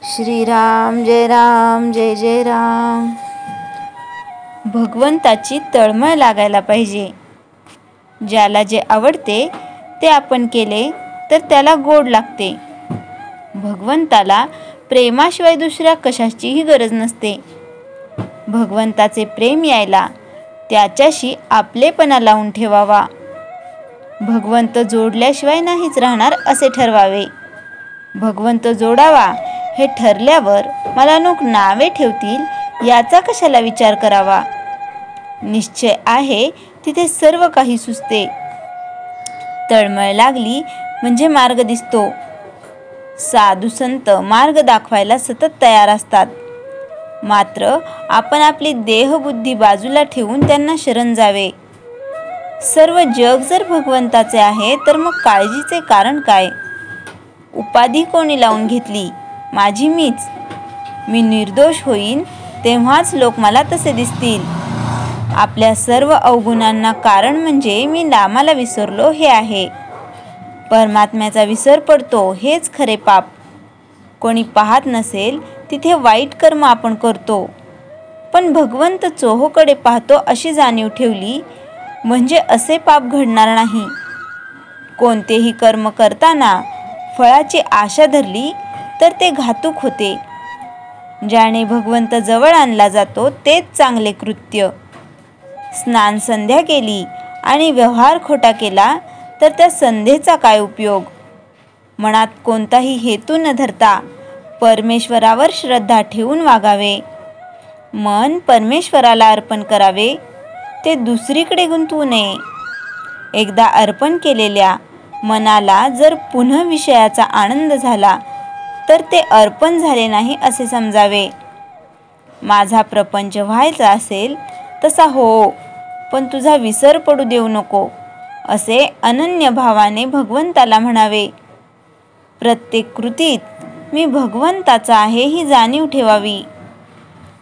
श्रीराम जय जय राम. भगवंताची तळमळ लागायला पाहिजे. ज्याला जे आवडते ते आपण केले तर त्याला गोड लागते. भगवंताला प्रेमाशिवाय दुसऱ्या कशाचीही गरज नसते. भगवंताचे प्रेम यायला त्याच्याशी आपलेपणा लावून ठेवावा. भगवंत जोडल्याशिवाय नाहीच राहणार असे ठरवावे. भगवंत जोडावा हे ठरल्यावर मला लोक नावे ठेवतील याचा कशाला विचार करावा. निश्चय आहे तिथे सर्व काही सुचते. तळमळ लागली म्हणजे मार्ग दिसतो. साधू संत मार्ग दाखवायला सतत तयार असतात. मात्र आपण आपली देहबुद्धी बाजूला ठेवून त्यांना शरण जावे. सर्व जग जर भगवंताचे आहे तर मग काळजीचे कारण काय. उपाधी कोणी लावून घेतली. माझी मीच. मी निर्दोष होईन तेव्हाच लोक मला तसे दिसतील. आपल्या सर्व अवगुणांना कारण म्हणजे मी नामाला विसरलो हे आहे. परमात्म्याचा विसर पडतो हेच खरे पाप. कोणी पाहत नसेल तिथे वाईट कर्म आपण करतो. पण भगवंत चोहोकडे पाहतो अशी जाणीव ठेवली म्हणजे असे पाप घडणार नाही. कोणतेही कर्म करताना फळाची आशा धरली तर ते घातक होते. ज्याने भगवंत जवळ आणला जातो तेच चांगले कृत्य. स्नान संध्या केली आणि व्यवहार खोटा केला तर त्या संध्येचा काय उपयोग. मनात कोणताही हेतू न धरता परमेश्वरावर श्रद्धा ठेवून वागावे. मन परमेश्वराला अर्पण करावे. ते दुसरीकडे गुंतवू नये. एकदा अर्पण केलेल्या मनाला जर पुन्हा विषयाचा आनंद झाला तर ते अर्पण झाले नाही असे समजावे. माझा प्रपंच व्हायचा असेल तसा हो, पण तुझा विसर पडू देऊ नको असे अनन्य भावाने भगवंताला म्हणावे. प्रत्येक कृतीत मी भगवंताचा आहे ही जाणीव ठेवावी.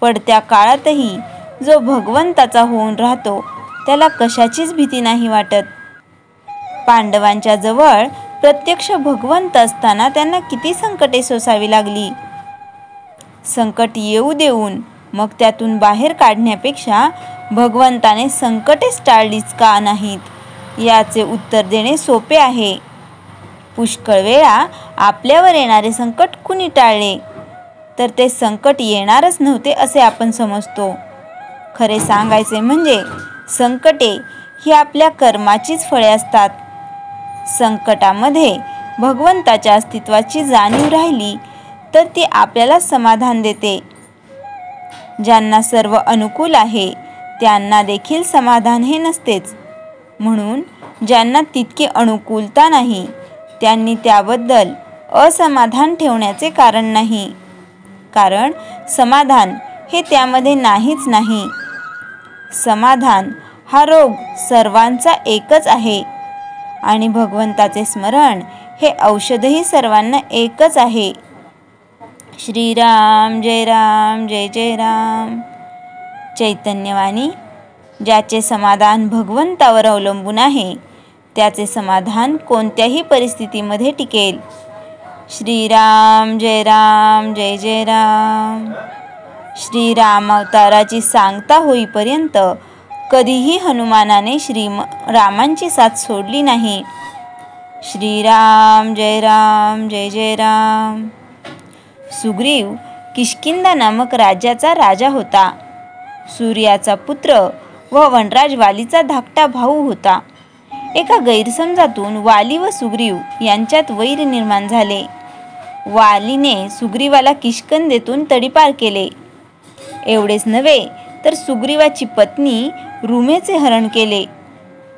पडत्या काळातही जो भगवंताचा होऊन राहतो त्याला कशाचीच भीती नाही वाटत. पांडवांच्या जवळ प्रत्यक्ष भगवंत असताना त्यांना किती संकटे सोसावी लागली. संकट येऊ देऊन मग त्यातून बाहेर काढण्यापेक्षा भगवंताने संकटेच टाळलीच का नाहीत याचे उत्तर देणे सोपे आहे. पुष्कळ वेळा आपल्यावर येणारे संकट कुणी टाळले तर ते संकट येणारच नव्हते असे आपण समजतो. खरे सांगायचे म्हणजे संकटे ही आपल्या कर्माचीच फळे असतात. संकटामध्ये भगवंताच्या अस्तित्वाची जाणीव राहिली तर ती आपल्याला समाधान देते. ज्यांना सर्व अनुकूल आहे त्यांना देखील समाधान हे नसतेच. म्हणून ज्यांना तितकी अनुकूलता नाही त्यांनी त्याबद्दल असमाधान ठेवण्याचे कारण नाही. कारण समाधान हे त्यामध्ये नाहीच नाही. समाधान हा रोग सर्वांचा एकच आहे आणि भगवंताचे स्मरण हे औषधही सर्वांना एकच आहे. श्रीराम जय जय राम. चैतन्यवाणी. ज्याचे समाधान भगवंतावर अवलंबून आहे त्याचे समाधान कोणत्याही परिस्थितीमध्ये टिकेल. श्रीराम जय जय राम. श्रीराम अवताराची सांगता होईपर्यंत कधीही हनुमानाने रामांची साथ सोडली नाही. श्रीराम जय जय राम. सुग्रीव किष्किंधा नामक राज्याचा राजा होता. सूर्याचा पुत्र व वनराज वालीचा धाकटा भाऊ होता. एका गैरसमजातून वाली व सुग्रीव यांच्यात वैर निर्माण झाले. वालीने सुग्रीवाला किष्किंधेतून तडीपार केले. एवढेच नव्हे तर सुग्रीवाची पत्नी रुमेचे हरण केले.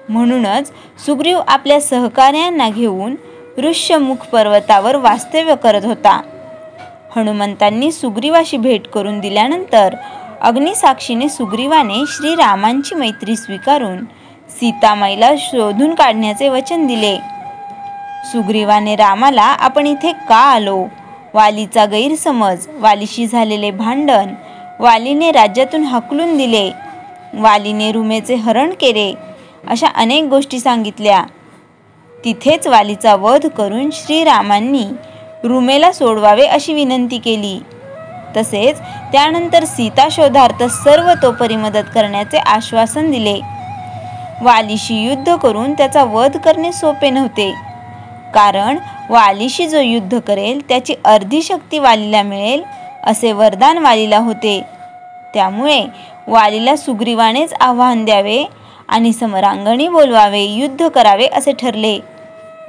म्हणूनच सुग्रीव आपल्या सहकार्यांना घेऊन ऋष्यमुख पर्वतावर वास्तव्य करत होता. हनुमंतांनी सुग्रीवाशी भेट करून दिल्यानंतर अग्निसाक्षीने सुग्रीवाने श्रीरामांची मैत्री स्वीकारून सीतामाईला शोधून काढण्याचे वचन दिले. सुग्रीवाने रामाला आपण इथे का आलो, वालीचा गैरसमज, वालीशी झालेले भांडण, वालीने राज्यातून हाकलून दिले, वालीने रुमेचे हरण केले अशा अनेक गोष्टी सांगितल्या. तिथेच वालीचा वध करून श्रीरामांनी रुमेला सोडवावे अशी विनंती केली. तसेच त्यानंतर सीता शोधार्थ सर्वतोपरी मदत करण्याचे आश्वासन दिले. वालीशी युद्ध करून त्याचा वध करणे सोपे नव्हते, कारण वालीशी जो युद्ध करेल त्याची अर्धी शक्ती वालीला मिळेल असे वरदान वालीला होते. त्यामुळे वालीला सुग्रीवानेच आव्हान द्यावे आणि समरांगणी बोलवावे, युद्ध करावे असे ठरले.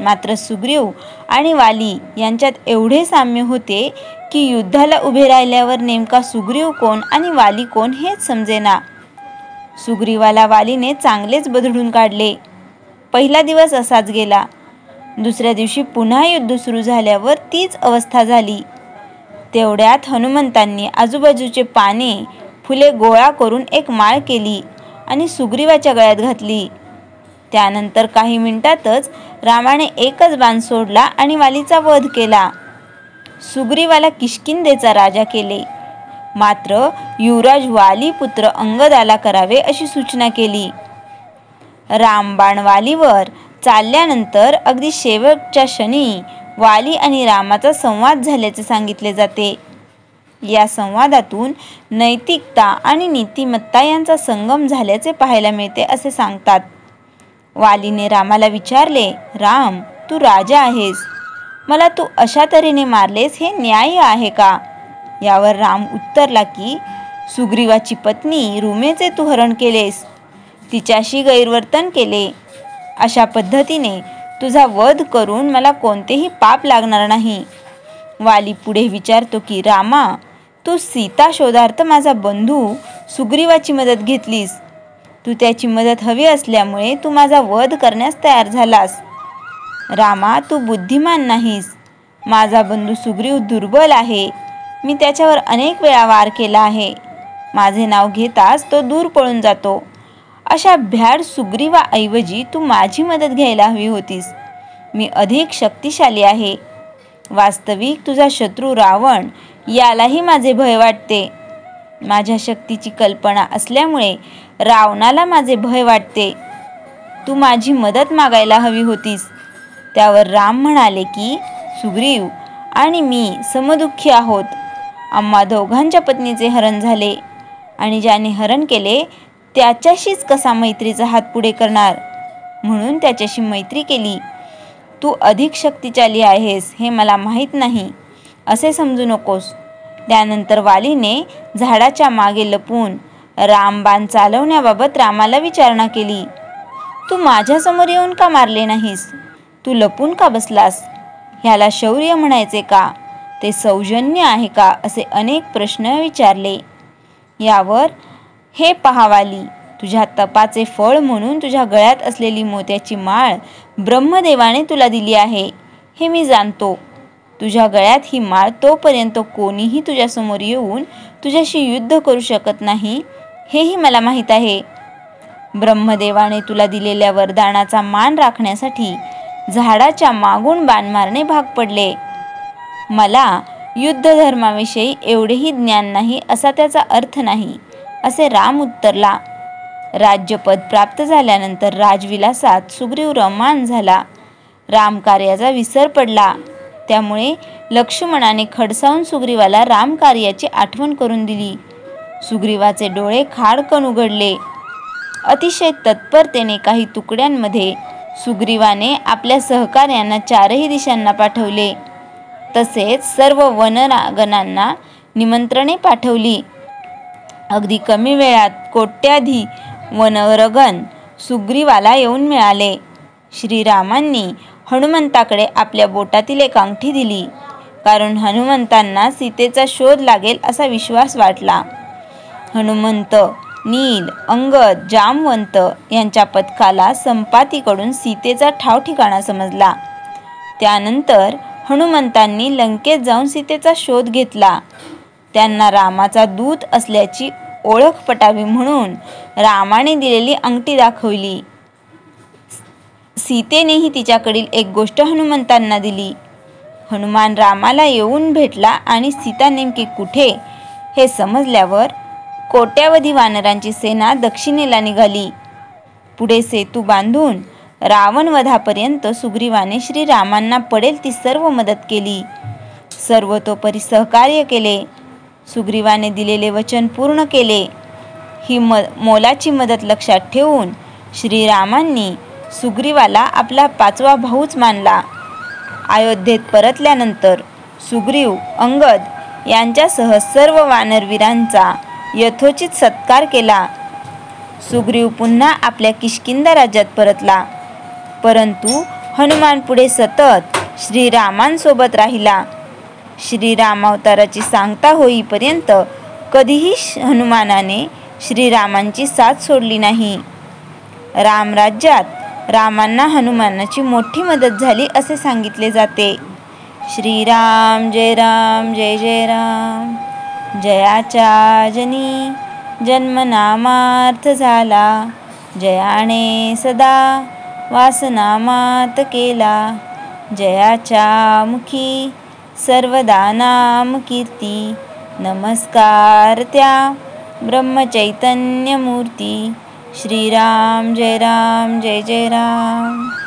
मात्र सुग्रीव आणि वाली यांच्यात एवढे साम्य होते की युद्धाला उभे राहिल्यावर नेमका सुग्रीव कोण आणि वाली कोण हेच समजेना. सुग्रीवाला वालीने चांगलेच बदडून काढले. पहिला दिवस असाच गेला. दुसऱ्या दिवशी पुन्हा युद्ध सुरू झाल्यावर तीच अवस्था झाली. तेवढ्यात हनुमंतांनी आजूबाजूचे पाने फुले गोळा करून एक माळ केली आणि सुग्रीवाच्या गळ्यात घातली. त्यानंतर काही मिनिटातच रामाने एकच बाण सोडला आणि वालीचा वध केला. सुग्रीवाला किष्किंधेचा राजा केले. मात्र युवराज वाली पुत्र अंगदाला करावे अशी सूचना केली. रामबाण वालीवर चालल्यानंतर अगदी शेवटच्या क्षणी वाली आणि रामाचा संवाद झाल्याचे सांगितले जाते. या संवादातून नैतिकता आणि नीतिमत्ता यांचा संगम झाल्याचे पाहायला मिळते असे सांगतात. वालीने रामाला विचारले, राम, तू राजा आहेस, मला तू अशा तऱ्हेने मारलेस हे न्याय आहे का? यावर राम उत्तरला की सुग्रीवाची पत्नी रुमेचे तू हरण केलेस, तिच्याशी गैरवर्तन केले. अशा पद्धतीने तुझा वध करून मला कोणतेही पाप लागणार नाही. वाली पुढे विचारतो की रामा, तू सीता शोधार्थ माझा बंधू सुग्रीवाची मदत घेतलीस. तू त्याची मदत हवी असल्यामुळे तू माझा वध करण्यास तयार झालास. रामा, तू बुद्धिमान नाहीस. माझा बंधू सुग्रीव दुर्बल आहे. मी त्याच्यावर अनेक वेळा वार केला आहे. माझे नाव घेताच तो दूर पळून जातो. अशा भ्याड सुग्रीवाऐवजी तू माझी मदत घ्यायला हवी होतीस. मी अधिक शक्तिशाली आहे. वास्तविक तुझा शत्रू रावण यालाही माझे भय वाटते. माझ्या शक्तीची कल्पना असल्यामुळे रावणाला माझे भय वाटते. तू माझी मदत मागायला हवी होतीस. त्यावर राम म्हणाले की सुग्रीव आणि मी समदुःखी आहोत. आम्हा दोघांच्या पत्नीचे हरण झाले आणि ज्याने हरण केले त्याच्याशीच कसा मैत्रीचा हात पुढे करणार, म्हणून त्याच्याशी मैत्री केली. तू अधिक शक्तिशाली आहेस हे मला माहीत नाही असे समजू नकोस. त्यानंतर वालीने झाडाच्या मागे लपून रामबाण चालवण्याबाबत रामाला विचारणा केली. तू माझ्यासमोर येऊन का मारले नाहीस? तू लपून का बसलास? ह्याला शौर्य म्हणायचे का? ते सौजन्य आहे का? असे अनेक प्रश्न विचारले. यावर हे पहा वाली, तुझ्या तपाचे फळ म्हणून तुझ्या गळ्यात असलेली मोत्याची माळ ब्रह्मदेवाने तुला दिली आहे हे मी जाणतो. तुझ्या गळ्यात ही माळ तोपर्यंत कोणीही तुझ्यासमोर येऊन तुझ्याशी युद्ध करू शकत नाही हेही मला माहीत आहे. ब्रह्मदेवाने तुला दिलेल्या वरदानाचा मान राखण्यासाठी झाडाच्या मागून बाण मारणे भाग पडले. मला युद्ध धर्माविषयी एवढेही ज्ञान नाही असा त्याचा अर्थ नाही असे राम उत्तरला. राज्यपद प्राप्त झाल्यानंतर राजविलासात सुग्रीव रममाण झाला. रामकार्याचा विसर पडला. त्यामुळे लक्ष्मणाने खडसावून सुग्रीवाला रामकार्याची आठवण करून दिली. सुग्रीवाचे डोळे खाडकन उघडले. अतिशय तत्परतेने काही तुकड्यांमध्ये सुग्रीवाने आपल्या सहकार्यांना चारही दिशांना पाठवले. तसेच सर्व वनगणांना निमंत्रणे पाठवली. अगदी कमी वेळात कोट्याधी वनरगण सुग्रीवाला येऊन मिळाले. श्रीरामांनी हनुमंताकडे आपल्या बोटातील एक अंगठी दिली, कारण हनुमंतांना सीतेचा शोध लागेल असा विश्वास वाटला. हनुमंत, नील, अंगद, जामवंत यांच्या पथकाला संपातीकडून सीतेचा ठाव ठिकाणा समजला. त्यानंतर हनुमंतांनी लंकेत जाऊन सीतेचा शोध घेतला. त्यांना रामाचा दूत असल्याची ओळख पटावी म्हणून रामाने दिलेली अंगठी दाखवली. सीतेनेही तिच्याकडील एक गोष्ट हनुमंतांना दिली. हनुमान रामाला येऊन भेटला आणि सीता नेमकी कुठे हे समजल्यावर कोट्यावधी वानरांची सेना दक्षिणेला निघाली. पुढे सेतू बांधून रावणवधापर्यंत सुग्रीवाने श्रीरामांना पडेल ती सर्व मदत केली. सर्वतोपरी सहकार्य केले. सुग्रीवाने दिलेले वचन पूर्ण केले. ही मोलाची मदत लक्षात ठेवून श्रीरामांनी सुग्रीवाला आपला 5वा भाऊच मानला. अयोध्येत परतल्यानंतर सुग्रीव, अंगद यांच्यासह सर्व वानरवीरांचा यथोचित सत्कार केला. सुग्रीव पुन्हा आपल्या किष्किंधा राज्यात परतला. परंतु हनुमान पुढे सतत श्रीरामांसोबत राहिला. श्रीरामावताराची सांगता होईपर्यंत कधीही हनुमानाने श्रीरामांची साथ सोडली नाही. रामराज्यात रामांना हनुमानाची मोठी मदत झाली असे सांगितले जाते. श्रीराम जय राम जय जय राम. जयाच्या जनी जन्मनामार्थ झाला. जयाने सदा वासनामात केला. जयाच्या मुखी सर्वदा नाम कीर्ती. नमस्कार त्या ब्रह्मचैतन्य मूर्ती. श्रीराम जय राम जय जय राम.